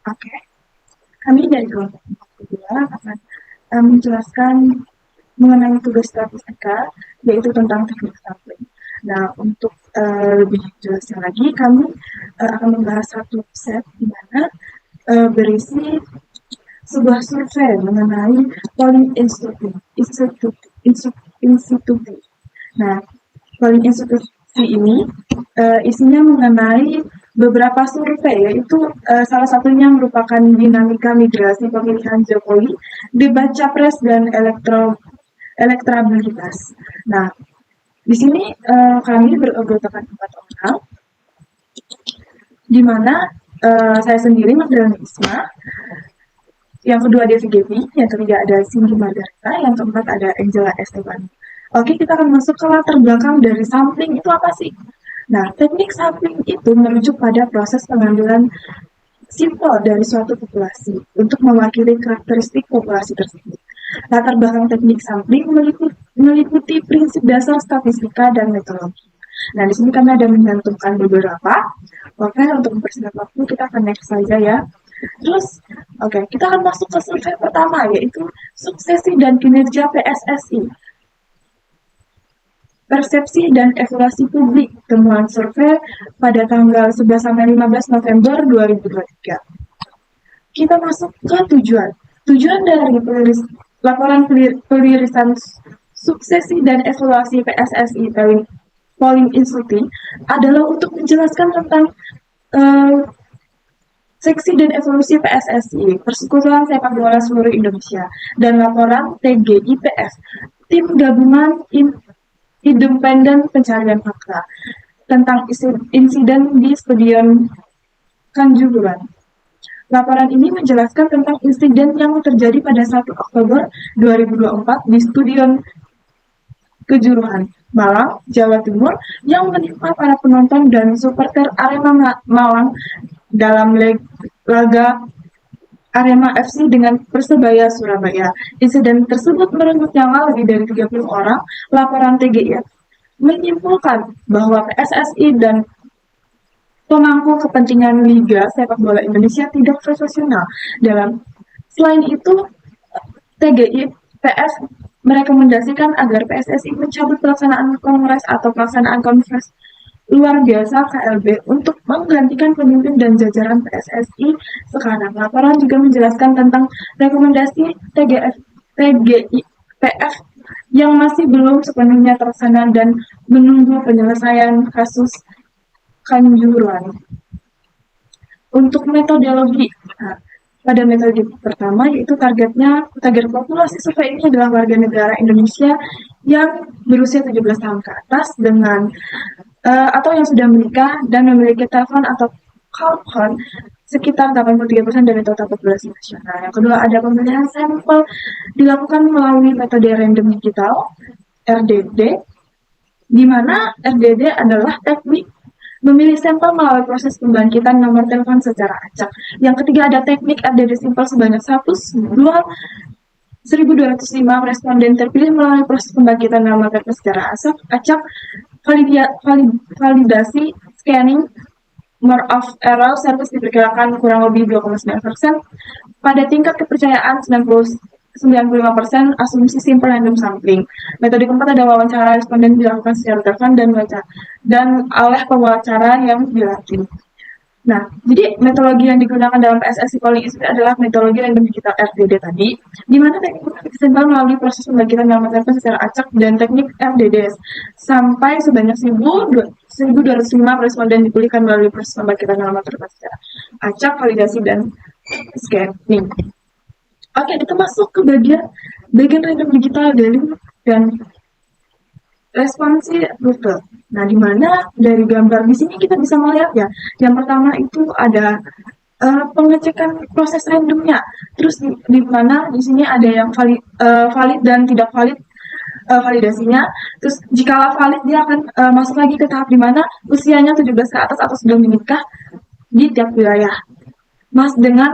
Oke, kami dari kelompok 42 akan menjelaskan mengenai tugas statistika, yaitu tentang teknik sampling. Nah, untuk lebih jelasnya lagi, kami akan membahas satu set di mana berisi sebuah survei mengenai polling institusi. Nah, polling institusi ini isinya mengenai beberapa survei, yaitu salah satunya merupakan dinamika migrasi pemilihan Jokowi, debat capres dan elektrabilitas. Nah, di sini kami beranggotakan 4 orang, di mana saya sendiri Magdalena Isma, yang kedua ada Vigevi, yang ketiga ada Cindy Margarita, yang keempat ada Angela Esteban. Oke, kita akan masuk ke latar belakang dari sampling itu apa sih? Nah, teknik sampling itu merujuk pada proses pengambilan sampel dari suatu populasi untuk mewakili karakteristik populasi tersebut. Latar belakang teknik sampling meliputi prinsip dasar statistika dan metodologi. Nah, di sini kami ada mencantumkan beberapa. Oke, untuk mempersingkat waktu kita akan next saja ya. Terus, oke, kita akan masuk ke survei pertama, yaitu suksesi dan kinerja PSSI. Persepsi dan evaluasi publik, temuan survei pada tanggal 11-15 November 2023. Kita masuk ke tujuan. Tujuan dari laporan pelirisan suksesi dan evaluasi PSSI Polling Institute adalah untuk menjelaskan tentang seksi dan evolusi PSSI, Persekutuan Sepak Bola Seluruh Indonesia, dan laporan TGIPF, Tim Gabungan Independen Pencarian Fakta, tentang insiden di Stadion Kanjuruhan. Laporan ini menjelaskan tentang insiden yang terjadi pada 1 Oktober 2024 di Stadion Kejuruhan, Malang, Jawa Timur, yang menimpa para penonton dan supporter Arema Malang dalam laga Arema FC dengan Persebaya Surabaya. Insiden tersebut merenggut nyawa lebih dari 30 orang. Laporan TGIF menyimpulkan bahwa PSSI dan pemangku kepentingan Liga Sepak Bola Indonesia tidak profesional. Selain itu, TGIPF merekomendasikan agar PSSI mencabut pelaksanaan kongres atau pelaksanaan konferensi luar biasa KLB untuk menggantikan pemimpin dan jajaran PSSI sekarang. Laporan juga menjelaskan tentang rekomendasi TGIPF yang masih belum sepenuhnya terlaksana dan menunggu penyelesaian kasus Kanjuruhan. Untuk metodologi, pada metode pertama, yaitu target populasi survei ini adalah warga negara Indonesia yang berusia 17 tahun ke atas dengan atau yang sudah menikah dan memiliki telepon atau call phone sekitar 83% dari total populasi nasional. Yang kedua, ada pemilihan sampel dilakukan melalui metode random digital RDD, di mana RDD adalah teknik memilih sampel melalui proses pembangkitan nomor telepon secara acak. Yang ketiga, ada teknik RDD simpel sebanyak 1.205 responden terpilih melalui proses pembangkitan nomor telepon secara acak, validasi, scanning, margin of error service diperkirakan kurang lebih 2,9%. Pada tingkat kepercayaan 95%, asumsi simple random sampling. Metode keempat ada wawancara responden dilakukan secara telepon dan oleh pewawancara yang dilatih. Nah, jadi metodologi yang digunakan dalam PSSI Polling Institute adalah metodologi random digital RDD tadi, di mana teknik sampel melalui proses pembagian nomor telepon secara acak dan teknik RDD sampai sebanyak 1.205 responden dipulihkan melalui proses pembagian nomor telepon secara acak, validasi, dan scanning. Oke, kita masuk ke bagian random digital dan responsi rute. Nah, di mana dari gambar di sini kita bisa melihat ya, yang pertama itu ada pengecekan proses randomnya. Terus di mana di sini ada yang valid dan tidak valid validasinya. Terus jika valid dia akan masuk lagi ke tahap di mana usianya 17 ke atas atau sudah menikah di tiap wilayah. Dengan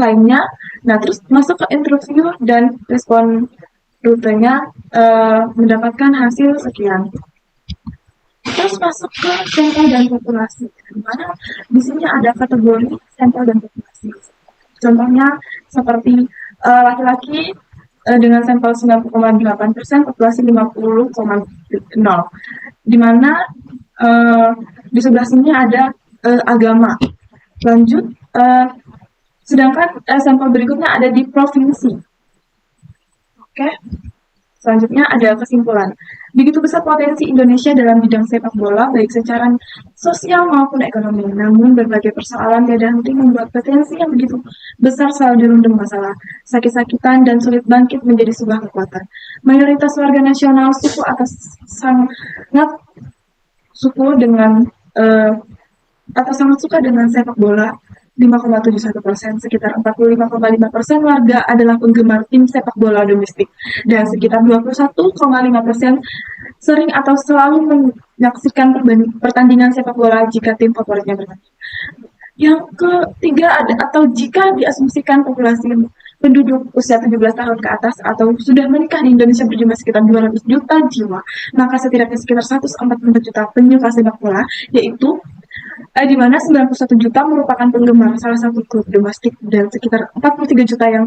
lainnya. Nah, terus masuk ke interview dan respon rutenya mendapatkan hasil sekian. Kita Terus masuk ke sampel dan populasi, di mana di sini ada kategori sampel dan populasi. Contohnya seperti laki-laki dengan sampel 90,8%, populasi 50,0, di mana di sebelah sini ada agama. Lanjut, sedangkan sampel berikutnya ada di provinsi. Oke. Selanjutnya ada kesimpulan. Begitu besar potensi Indonesia dalam bidang sepak bola, baik secara sosial maupun ekonomi. Namun berbagai persoalan tiada henti membuat potensi yang begitu besar selalu dirundung masalah, sakit-sakitan dan sulit bangkit menjadi sebuah kekuatan. Mayoritas warga nasional suku atas sangat suku dengan atau sangat suka dengan sepak bola. 5,71%, sekitar 45,5% warga adalah penggemar tim sepak bola domestik, dan sekitar 21,5% sering atau selalu menyaksikan pertandingan sepak bola jika tim favoritnya bertanding. Yang ketiga ada atau jika diasumsikan populasi penduduk usia 17 tahun ke atas atau sudah menikah di Indonesia berjumlah sekitar 200 juta jiwa, maka setidaknya sekitar 144 juta penyuka sepak bola, yaitu di mana 91 juta merupakan penggemar salah satu klub domestik dan sekitar 43 juta yang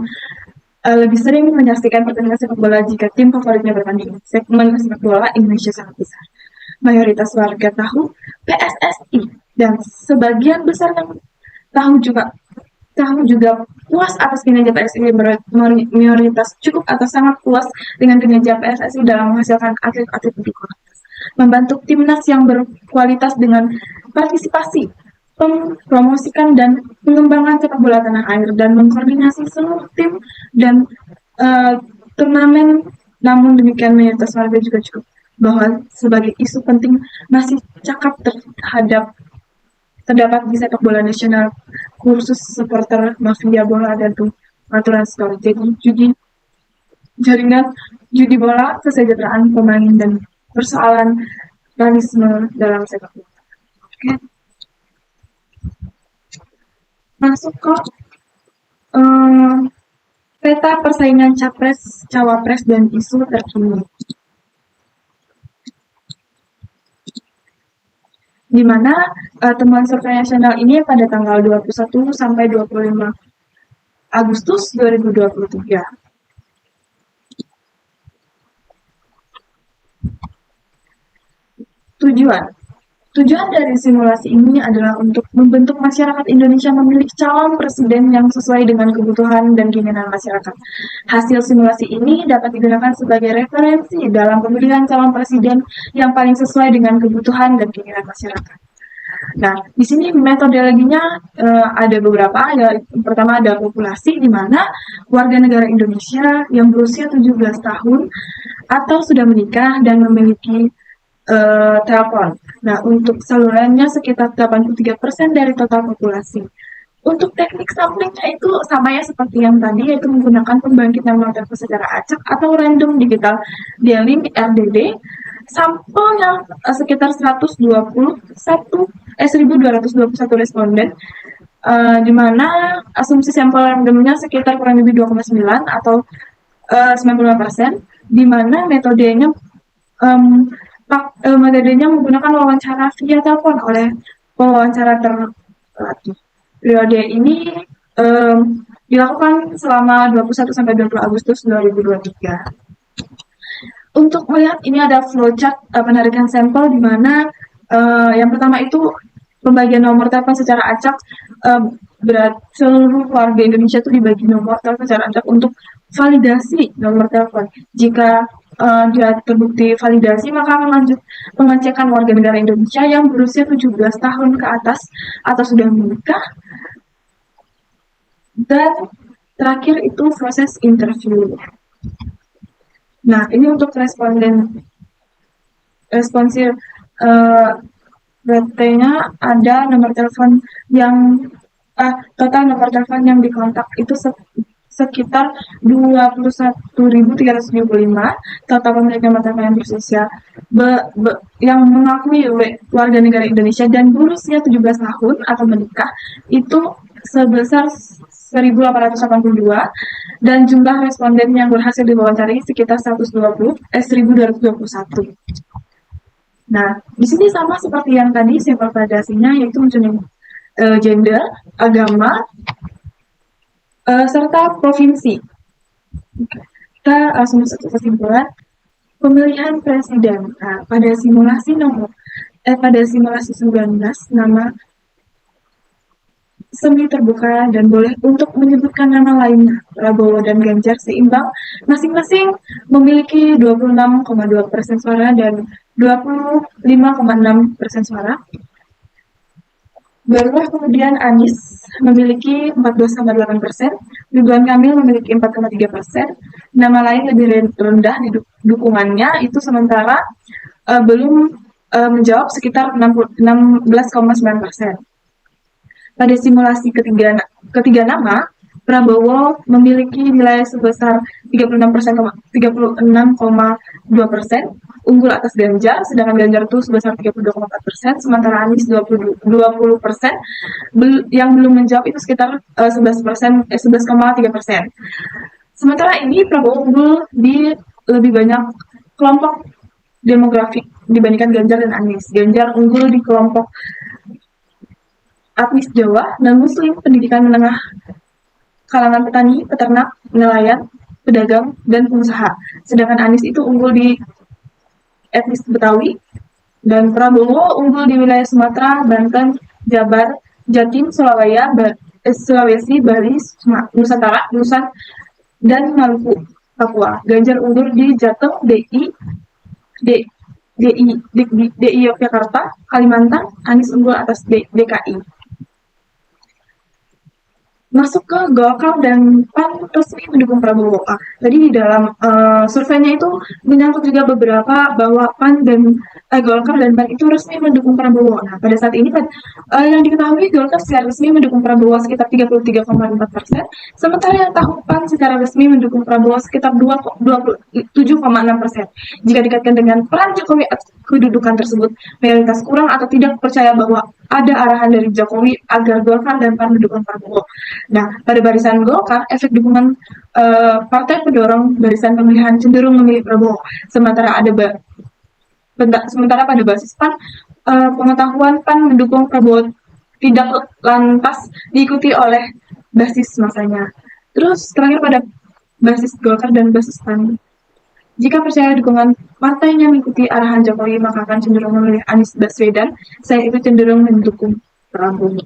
lebih sering menyaksikan pertandingan sepak bola jika tim favoritnya bertanding. Segmen sepak bola Indonesia sangat besar. Mayoritas warga tahu PSSI dan sebagian besar yang tahu juga puas atas kinerja PSSI. Mayoritas cukup atau sangat puas dengan kinerja PSSI dalam menghasilkan atlet-atlet berkualitas, membantu timnas yang berkualitas dengan partisipasi, mempromosikan dan pengembangan sepak bola tanah air, dan mengkoordinasi seluruh tim dan turnamen. Namun demikian, mayoritas warga juga cukup bahwa sebagai isu penting masih cakap terdapat di sepak bola nasional kursus supporter, mafia bola, dan pengaturan skor. Jadi jaringan judi bola, kesejahteraan pemain, dan persoalan realisme dalam sepak bola. Oke. Masuk ke peta persaingan capres, cawapres, dan isu terkini. Di mana temuan survei nasional ini pada tanggal 21 sampai 25 Agustus 2023. Tujuan dari simulasi ini adalah untuk membentuk masyarakat Indonesia memilih calon presiden yang sesuai dengan kebutuhan dan keinginan masyarakat. Hasil simulasi ini dapat digunakan sebagai referensi dalam pemilihan calon presiden yang paling sesuai dengan kebutuhan dan keinginan masyarakat. Nah, di sini metodologinya ada beberapa. Pertama ada populasi, di mana warga negara Indonesia yang berusia 17 tahun atau sudah menikah dan memiliki telepon. Nah, untuk salurannya sekitar 83% dari total populasi. Untuk teknik samplingnya itu sama ya seperti yang tadi, yaitu menggunakan pembangkit nomor telepon secara acak atau random digital dialing RDD. Sampelnya sekitar 1.221 responden, di mana asumsi sampel randomnya sekitar kurang lebih 2,9 atau 95%, di mana metodenya menggunakan wawancara via telepon oleh pewawancara terlatih. Periode ini dilakukan selama 21 sampai 20 Agustus 2023. Untuk melihat ini ada flowchart penarikan sampel, di mana yang pertama itu pembagian nomor telepon secara acak. Seluruh warga Indonesia itu dibagi nomor telepon secara acak untuk validasi nomor telepon. Jika dia terbukti validasi, maka akan lanjut pengecekan warga negara Indonesia yang berusia 17 tahun ke atas atau sudah menikah. Dan terakhir itu proses interview. Nah, ini untuk responsif rate-nya ada nomor telepon yang total nomor telepon yang dikontak itu sekitar 21.375. Total pemilik nomor telepon yang berusia yang mengakui warga negara Indonesia dan berusia 17 tahun atau menikah itu sebesar 1.882, dan jumlah responden yang berhasil diwawancarai sekitar 1.221. Nah, di sini sama seperti yang tadi sampel validasinya, yaitu mencantumkan gender, agama, serta provinsi. Kita langsung masuk ke kesimpulan pemilihan presiden. Nah, pada simulasi 19, nama semi terbuka dan boleh untuk menyebutkan nama lainnya. Prabowo dan Ganjar seimbang, masing-masing memiliki 26,2% suara dan 25,6% suara. Barulah kemudian Anies memiliki 14,8%, Ridwan Kamil memiliki 4,3%, nama lain lebih rendah di dukungannya, itu sementara belum menjawab sekitar 16,9%. Pada simulasi ketiga nama, Prabowo memiliki nilai sebesar 36,2%, unggul atas Ganjar, sedangkan Ganjar itu sebesar 32,4%, sementara Anies 20%, yang belum menjawab itu sekitar 11,3%. Sementara ini Prabowo unggul di lebih banyak kelompok demografik dibandingkan Ganjar dan Anies. Ganjar unggul di kelompok etnis Jawa dan Muslim, pendidikan menengah, kalangan petani, peternak, nelayan, pedagang, dan pengusaha. Sedangkan Anies itu unggul di etnis Betawi, dan Prabowo unggul di wilayah Sumatera, Banten, Jabar, Jatim, Sulawesi, Bali, Nusantara, Nusa, dan Maluku, Papua. Ganjar unggul di Jateng, DI Yogyakarta, Kalimantan, Anies unggul atas DKI. Masuk ke Golkar dan PAN resmi mendukung Prabowo. Tadi di dalam surveinya itu menyangkut juga beberapa bahwa PAN dan Golkar dan PAN itu resmi mendukung Prabowo. Nah, pada saat ini yang diketahui Golkar secara resmi mendukung Prabowo sekitar 33,4%, sementara yang tahu PAN secara resmi mendukung Prabowo sekitar 27,6%. Jika dikaitkan dengan peran Jokowi kedudukan tersebut, mayoritas kurang atau tidak percaya bahwa ada arahan dari Jokowi agar Golkar dan PAN mendukung Prabowo. Nah, pada barisan Golkar, efek dukungan partai pendorong barisan pemilihan cenderung memilih Prabowo. Sementara pada basis PAN, pengetahuan PAN mendukung Prabowo tidak lantas diikuti oleh basis masanya. Terus terakhir pada basis Golkar dan basis PAN. Jika percaya dukungan partainya mengikuti arahan Jokowi, maka akan cenderung memilih Anies Baswedan. Saya itu cenderung mendukung Prabowo.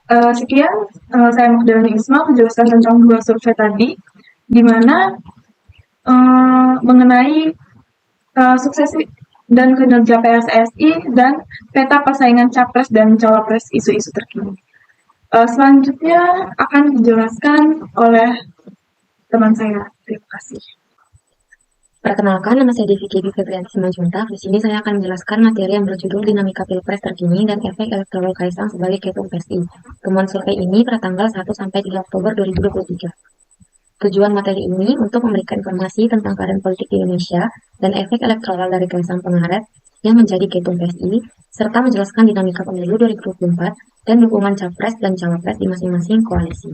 Sekian, saya Magdalena Isma menjelaskan tentang dua survei tadi, di mana mengenai suksesi dan kinerja PSSI dan peta persaingan capres dan cawapres isu-isu terkini. Selanjutnya akan dijelaskan oleh teman saya. Terima kasih. Perkenalkan, nama saya Devi Kebi Febrianti Simanjuntak. Di sini saya akan menjelaskan materi yang berjudul Dinamika Pilpres Terkini dan Efek Elektoral Kaisang sebagai Ketum PSI. Temuan survei ini pada tanggal 1 sampai 3 Oktober 2023. Tujuan materi ini untuk memberikan informasi tentang keadaan politik di Indonesia dan efek elektoral dari Kaisang Pangarep yang menjadi Ketum PSI, serta menjelaskan dinamika pemilu 2024 dan dukungan capres dan cawapres di masing-masing koalisi.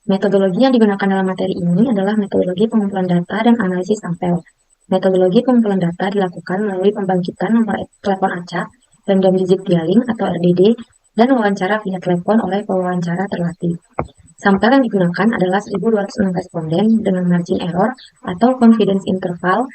Metodologi yang digunakan dalam materi ini adalah metodologi pengumpulan data dan analisis sampel. Metodologi pengumpulan data dilakukan melalui pembangkitan nomor telepon acak, random digit dialing atau RDD, dan wawancara via telepon oleh pewawancara terlatih. Sampel yang digunakan adalah 1.206 responden dengan margin error atau confidence interval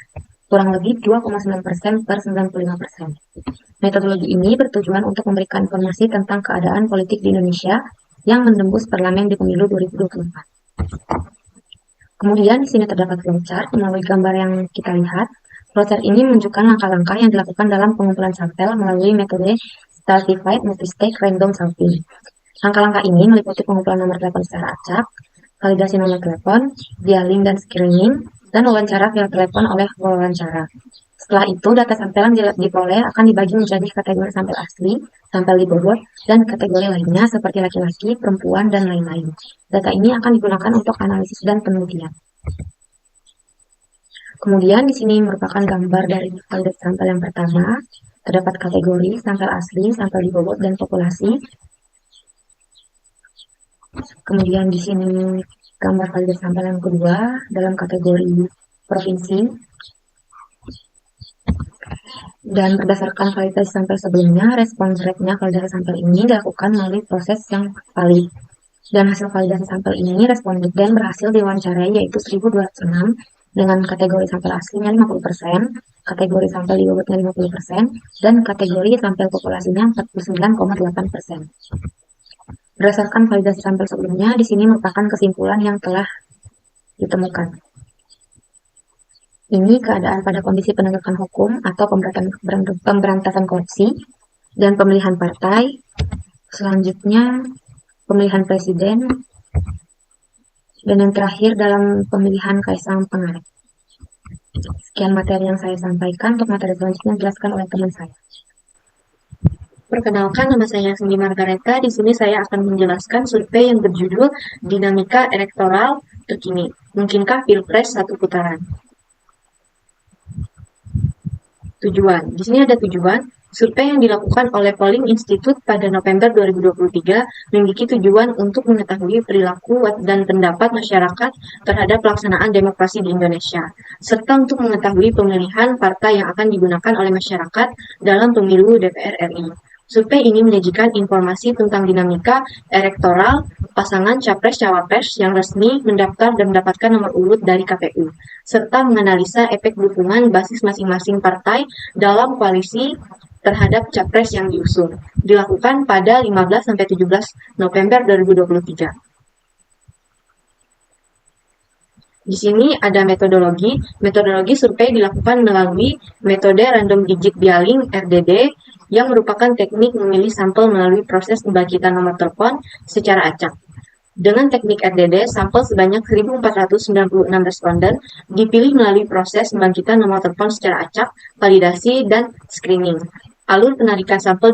kurang lebih 2,9% per 95%. Metodologi ini bertujuan untuk memberikan informasi tentang keadaan politik di Indonesia yang menembus parlemen di pemilu 2024. Kemudian di sini terdapat flowchart melalui gambar yang kita lihat. Flowchart ini menunjukkan langkah-langkah yang dilakukan dalam pengumpulan sampel melalui metode Stratified Multistage Random Sampling. Langkah-langkah ini meliputi pengumpulan nomor telepon secara acak, validasi nomor telepon, dialing dan screening, dan wawancara via telepon oleh wawancara. Setelah itu, data sampel yang diperoleh akan dibagi menjadi kategori sampel asli, sampel dibobot, dan kategori lainnya seperti laki-laki, perempuan, dan lain-lain. Data ini akan digunakan untuk analisis dan penelitian. Kemudian di sini merupakan gambar dari validasi sampel yang pertama. Terdapat kategori sampel asli, sampel dibobot, dan populasi. Kemudian di sini gambar validasi sampel yang kedua dalam kategori provinsi. Dan berdasarkan validasi sampel sebelumnya, respons rate-nya validasi sampel ini dilakukan melalui proses yang valid. Dan hasil validasi sampel ini, responden berhasil diwawancarai yaitu 1.206 dengan kategori sampel aslinya 50%, kategori sampel dibobotnya 50%, dan kategori sampel populasinya 49,8%. Berdasarkan validasi sampel sebelumnya, di sini merupakan kesimpulan yang telah ditemukan. Ini keadaan pada kondisi penegakan hukum atau pemberantasan korupsi dan pemilihan partai. Selanjutnya, pemilihan presiden. Dan yang terakhir dalam pemilihan Kaisang Pangarep. Sekian materi yang saya sampaikan. Untuk materi selanjutnya dijelaskan oleh teman saya. Perkenalkan, nama saya Cindy Margareta. Di sini saya akan menjelaskan survei yang berjudul Dinamika Elektoral Terkini. Mungkinkah Pilpres satu putaran? Tujuan. Di sini ada tujuan. Survei yang dilakukan oleh Polling Institute pada November 2023 memiliki tujuan untuk mengetahui perilaku dan pendapat masyarakat terhadap pelaksanaan demokrasi di Indonesia, serta untuk mengetahui pemilihan partai yang akan digunakan oleh masyarakat dalam pemilu DPR RI. Survei ini menyajikan informasi tentang dinamika elektoral pasangan capres-cawapres yang resmi mendaftar dan mendapatkan nomor urut dari KPU, serta menganalisa efek dukungan basis masing-masing partai dalam koalisi terhadap capres yang diusung. Dilakukan pada 15-17 November 2023. Di sini ada metodologi. Metodologi survei dilakukan melalui metode random digit dialing (RDD) yang merupakan teknik memilih sampel melalui proses pembangkitan nomor telepon secara acak. Dengan teknik RDD, sampel sebanyak 1.496 responden dipilih melalui proses pembangkitan nomor telepon secara acak, validasi, dan screening. Alur penarikan sampel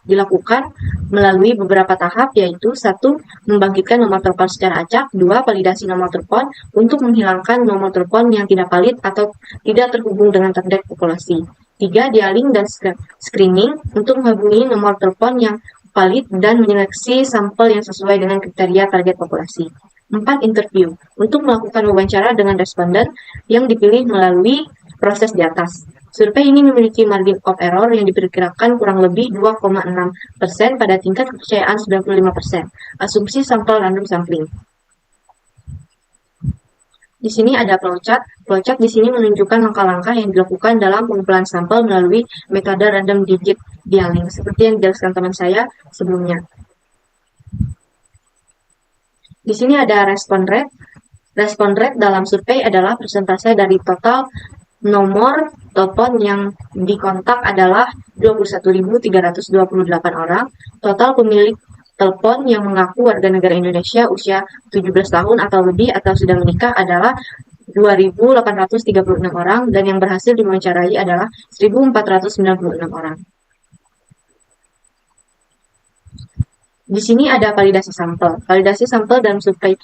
dilakukan melalui beberapa tahap, yaitu 1. Membangkitkan nomor telepon secara acak, 2. Validasi nomor telepon untuk menghilangkan nomor telepon yang tidak valid atau tidak terhubung dengan target populasi, 3. Dialing dan screening untuk menghubungi nomor telepon yang valid dan menyeleksi sampel yang sesuai dengan kriteria target populasi. 4. Interview untuk melakukan wawancara dengan responden yang dipilih melalui proses di atas. Survei ini memiliki margin of error yang diperkirakan kurang lebih 2,6% pada tingkat kepercayaan 95%. Asumsi sampel random sampling. Di sini ada flowchart. Flowchart di sini menunjukkan langkah-langkah yang dilakukan dalam pengumpulan sampel melalui metode random digit dialing, seperti yang dijelaskan teman saya sebelumnya. Di sini ada respon rate. Respon rate dalam survei adalah persentase dari total nomor telepon yang dikontak adalah 21.328 orang. Total pemilik telepon yang mengaku warga negara Indonesia usia 17 tahun atau lebih atau sudah menikah adalah 2.836 orang, dan yang berhasil diwawancarai adalah 1.496 orang. Di sini ada validasi sampel. Validasi sampel dalam survei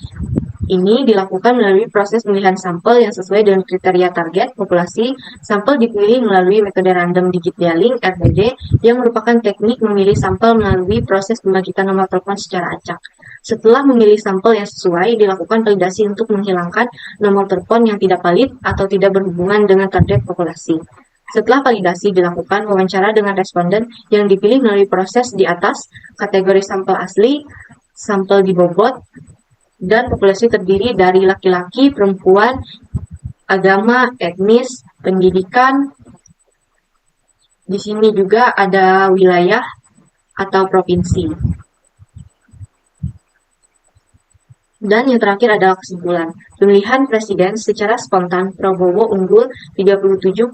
ini dilakukan melalui proses pemilihan sampel yang sesuai dengan kriteria target populasi. Sampel dipilih melalui metode random digit dialing (RDD) yang merupakan teknik memilih sampel melalui proses pembangkitan nomor telepon secara acak. Setelah memilih sampel yang sesuai, dilakukan validasi untuk menghilangkan nomor telepon yang tidak valid atau tidak berhubungan dengan target populasi. Setelah validasi, dilakukan wawancara dengan responden yang dipilih melalui proses di atas, kategori sampel asli, sampel dibobot, dan populasi terdiri dari laki-laki, perempuan, agama, etnis, pendidikan. Di sini juga ada wilayah atau provinsi. Dan yang terakhir adalah kesimpulan. Pemilihan presiden secara spontan, Prabowo unggul 37,5%,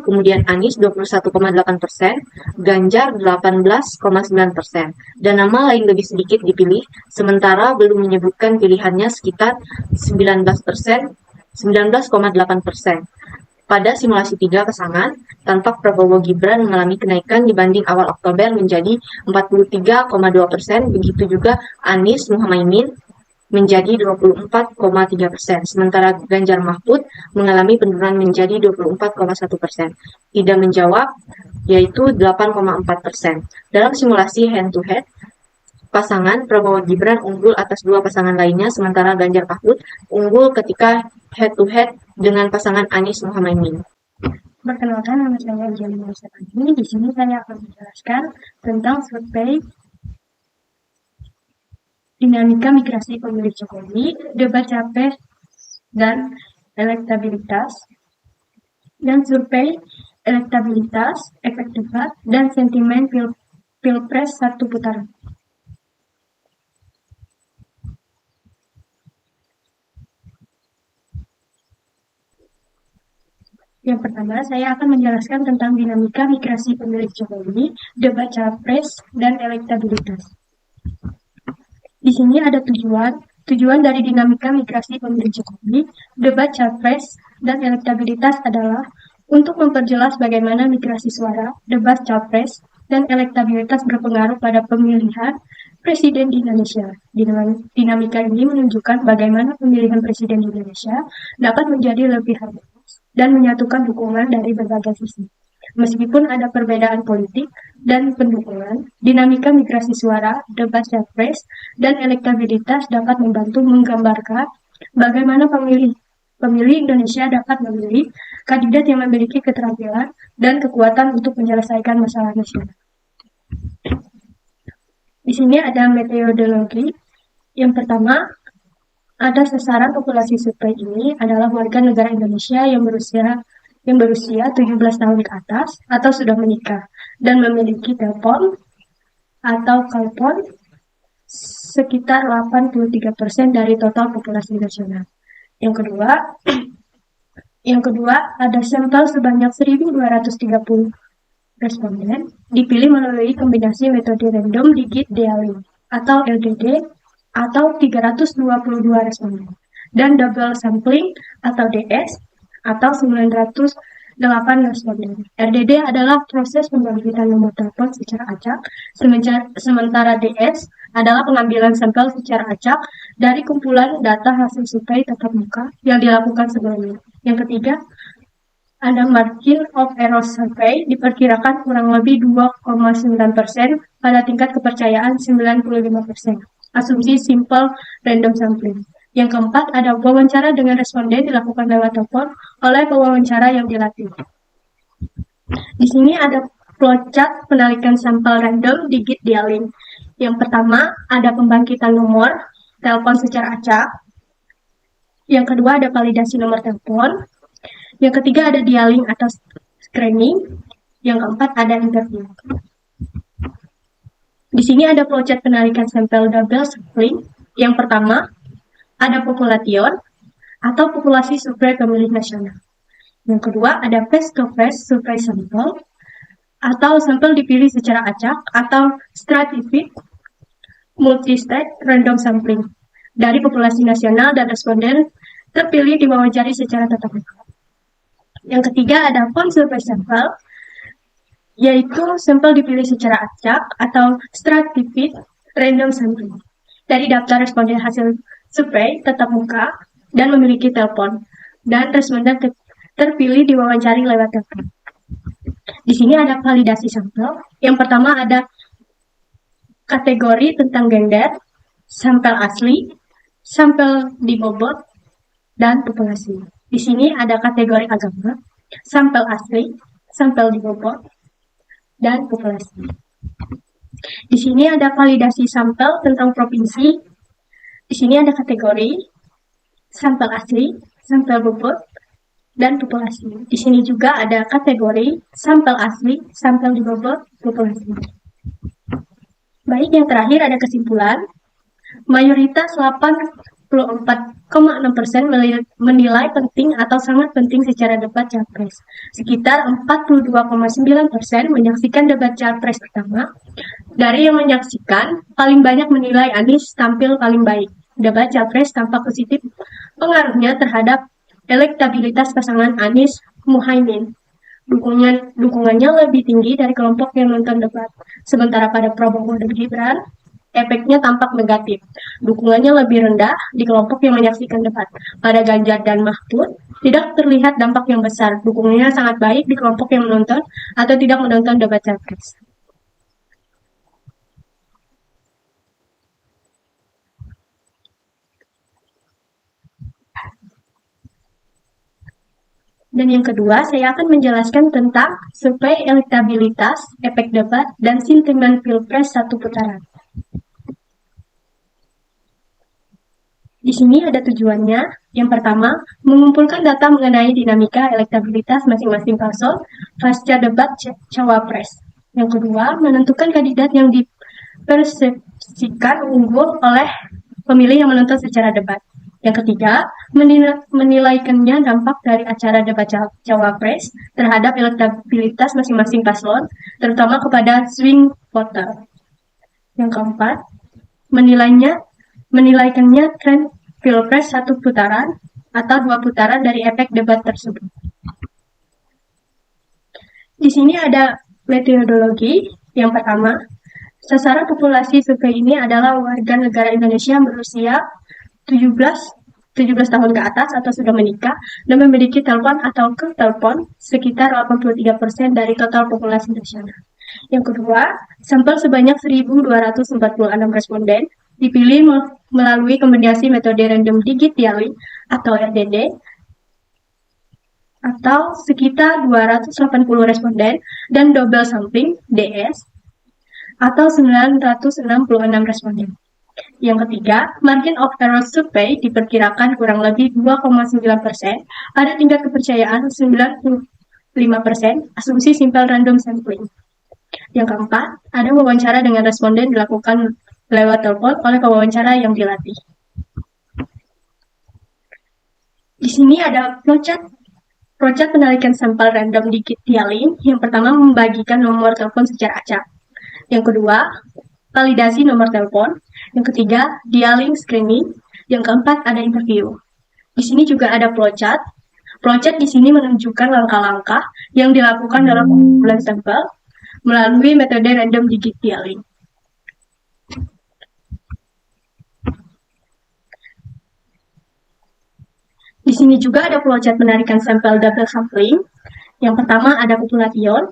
kemudian Anies 21,8%, Ganjar 18,9%, dan nama lain lebih sedikit dipilih, sementara belum menyebutkan pilihannya sekitar 19%, 19,8%. Pada simulasi 3 pasangan, tampak Prabowo Gibran mengalami kenaikan dibanding awal Oktober menjadi 43,2%, begitu juga Anies Muhaimin menjadi 24,3%, sementara Ganjar Mahfud mengalami penurunan menjadi 24,1%. Tidak menjawab, yaitu 8,4%. Dalam simulasi head-to-head, pasangan Prabowo Gibran unggul atas dua pasangan lainnya, sementara Ganjar Mahfud unggul ketika head-to-head dengan pasangan Anies Muhaimin. Perkenalkan, nama saya Angelina Stefani. Di sini saya akan menjelaskan tentang survei dinamika migrasi pemilih Jokowi, debat capres dan elektabilitas, dan survei elektabilitas, efek debat, dan sentimen pilpres satu putaran. Yang pertama, saya akan menjelaskan tentang dinamika migrasi pemilih Jokowi, debat capres, dan elektabilitas. Di sini ada tujuan dari dinamika migrasi pemilih Jokowi, debat capres, dan elektabilitas adalah untuk memperjelas bagaimana migrasi suara, debat capres, dan elektabilitas berpengaruh pada pemilihan presiden di Indonesia. Dinamika ini menunjukkan bagaimana pemilihan presiden di Indonesia dapat menjadi lebih harmonis dan menyatukan dukungan dari berbagai sisi. Meskipun ada perbedaan politik dan pendukungan, dinamika migrasi suara, debat capres, dan elektabilitas dapat membantu menggambarkan bagaimana pemilih Indonesia dapat memilih kandidat yang memiliki keterampilan dan kekuatan untuk menyelesaikan masalah nasional. Di sini ada metodologi. Yang pertama, ada sasaran populasi survei ini adalah warga negara Indonesia yang berusia 17 tahun ke atas atau sudah menikah dan memiliki telepon atau kalpon sekitar 83% dari total populasi nasional. Yang kedua, ada sampel sebanyak 1.230 responden dipilih melalui kombinasi metode random digit dealing atau LDD atau 322 responden dan double sampling atau DS atau 908 responden. RDD adalah proses pembangkitan nomor telepon secara acak, sementara DS adalah pengambilan sampel secara acak dari kumpulan data hasil survei tatap muka yang dilakukan sebelumnya. Yang ketiga, ada margin of error survei diperkirakan kurang lebih 2,9% pada tingkat kepercayaan 95%. Asumsi simple random sampling. Yang keempat, ada wawancara dengan responden dilakukan lewat telepon oleh pewawancara yang dilatih. Di sini ada flowchart penarikan sampel random digit dealing. Yang pertama, ada pembangkitan nomor telepon secara acak. Yang kedua, ada validasi nomor telepon. Yang ketiga, ada dialing atau screening. Yang keempat, ada interview. Di sini ada flowchart penarikan sampel double sampling. Yang pertama, ada population atau populasi survei pemilih nasional. Yang kedua, ada face-to-face survei sampel atau sampel dipilih secara acak atau stratified multi-stage random sampling dari populasi nasional dan responden terpilih diwawancari secara tatap muka. Yang ketiga, ada phone survey sampel, yaitu sampel dipilih secara acak atau stratified random sampling dari daftar responden hasil survei tatap muka dan memiliki telepon, dan responden terpilih diwawancari lewat telepon. Di sini ada validasi sampel. Yang pertama ada kategori tentang gender, sampel asli, sampel dibobot, dan populasi. Di sini ada kategori agama, sampel asli, sampel dibobot, dan populasi. Di sini ada validasi sampel tentang provinsi. Di sini ada kategori, sampel asli, sampel bobot, dan populasi. Di sini juga ada kategori, sampel asli, sampel dibobot, populasi. Baik, yang terakhir ada kesimpulan. Mayoritas 84,6% menilai penting atau sangat penting secara debat capres. Sekitar 42,9% menyaksikan debat capres pertama. Dari yang menyaksikan, paling banyak menilai Anies tampil paling baik. Debat capres tampak positif pengaruhnya terhadap elektabilitas pasangan Anies Muhaimin. Dukungannya lebih tinggi dari kelompok yang nonton debat. Sementara pada Prabowo dan Gibran, efeknya tampak negatif. Dukungannya lebih rendah di kelompok yang menyaksikan debat. Pada Ganjar dan Mahfud, tidak terlihat dampak yang besar. Dukungannya sangat baik di kelompok yang menonton atau tidak menonton debat capres. Dan yang kedua, saya akan menjelaskan tentang survei elektabilitas, efek debat, dan sentimen pilpres satu putaran. Di sini ada tujuannya. Yang pertama, mengumpulkan data mengenai dinamika elektabilitas masing-masing paslon pasca debat cawapres. Yang kedua, menentukan kandidat yang dipersepsikan unggul oleh pemilih yang menonton secara debat. Yang ketiga, menilaikannya dampak dari acara debat cawapres terhadap elektabilitas masing-masing paslon, terutama kepada swing voter. Yang keempat, menilaikannya tren pilpres satu putaran atau dua putaran dari efek debat tersebut. Di sini ada metodologi. Yang pertama, sasaran populasi survei ini adalah warga negara Indonesia berusia 17 tahun ke atas atau sudah menikah dan memiliki telepon atau ke telepon sekitar 83% dari total populasi nasional. Yang kedua, sampel sebanyak 1.246 responden dipilih melalui kombinasi metode random digit dialing atau RDD atau sekitar 280 responden dan double sampling DS atau 966 responden. Yang ketiga, margin of error survei diperkirakan kurang lebih 2,9%, ada tingkat kepercayaan 95%, asumsi simple random sampling. Yang keempat, ada wawancara dengan responden dilakukan lewat telepon oleh pewawancara yang dilatih. Di sini ada flowchart penarikan sampel random digit dialing. Yang pertama, membagikan nomor telepon secara acak. Yang kedua, validasi nomor telepon. Yang ketiga, dialing screening. Yang keempat, ada interview. Di sini juga ada flowchart. Flowchart di sini menunjukkan langkah-langkah yang dilakukan dalam pengumpulan sampel melalui metode random digit dialing. Di sini juga ada flowchart penarikan sampel double sampling. Yang pertama ada population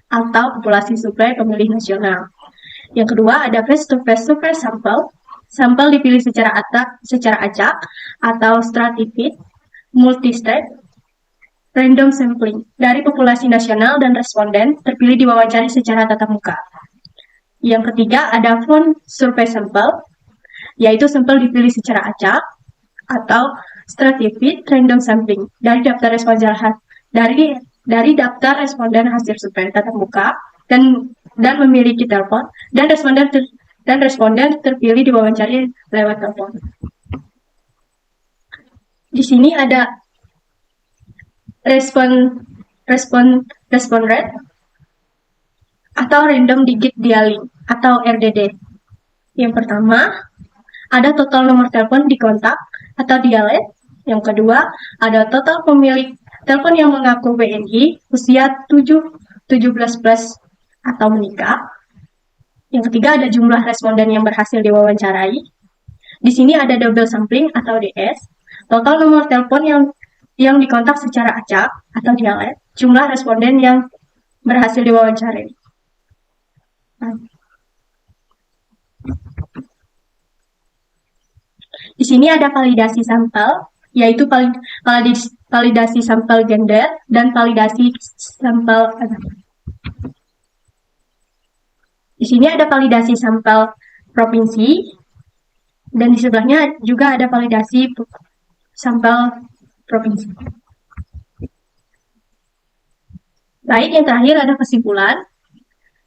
atau populasi survei pemilih nasional. Yang kedua ada face-to-face survey sampel. Sampel dipilih secara acak atau stratified, multi-stage, random sampling dari populasi nasional dan responden terpilih diwawancari secara tatap muka. Yang ketiga ada phone survey sampel, yaitu sampel dipilih secara acak atau stratified random sampling dari daftar responden hasil survei tatap muka dan memiliki telepon dan responden terpilih diwawancari lewat telepon. Di sini ada respon rate atau random digit dialing atau RDD. Yang pertama, ada total nomor telepon di kontak atau dialet. Yang kedua, ada total pemilik telepon yang mengaku WNI usia 17 plus atau menikah. Yang ketiga, ada jumlah responden yang berhasil diwawancarai. Di sini ada double sampling atau DS, total nomor telepon yang dikontak secara acak atau dialet, jumlah responden yang berhasil diwawancarai. Di sini ada validasi sampel, yaitu validasi sampel gender dan validasi sampel agama. Di sini ada validasi sampel provinsi, dan di sebelahnya juga ada validasi sampel provinsi. Baik, yang terakhir ada kesimpulan.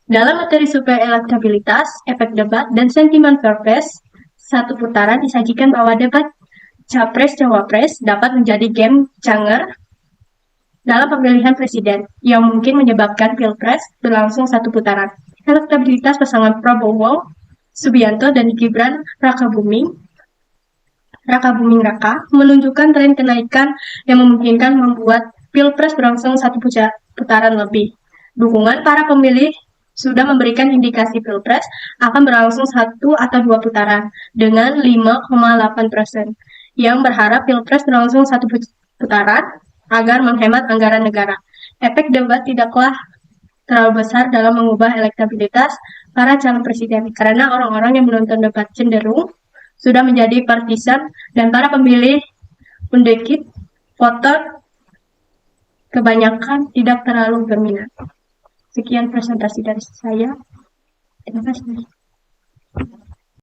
Dalam materi survei elektabilitas, efek debat, dan sentimen pilpres satu putaran disajikan bahwa debat Capres-Cawapres dapat menjadi game changer dalam pemilihan presiden yang mungkin menyebabkan pilpres berlangsung satu putaran. Elektabilitas pasangan Prabowo Subianto dan Gibran Rakabuming Raka menunjukkan tren kenaikan yang memungkinkan membuat pilpres berlangsung satu putaran lebih. Dukungan para pemilih sudah memberikan indikasi pilpres akan berlangsung satu atau dua putaran dengan 5,8%, yang berharap pilpres berlangsung satu putaran agar menghemat anggaran negara. Efek debat tidaklah terlalu besar dalam mengubah elektabilitas para calon presiden, karena orang-orang yang menonton debat cenderung sudah menjadi partisan dan para pemilih undekit voter kebanyakan tidak terlalu berminat. Sekian presentasi dari saya. Terima kasih.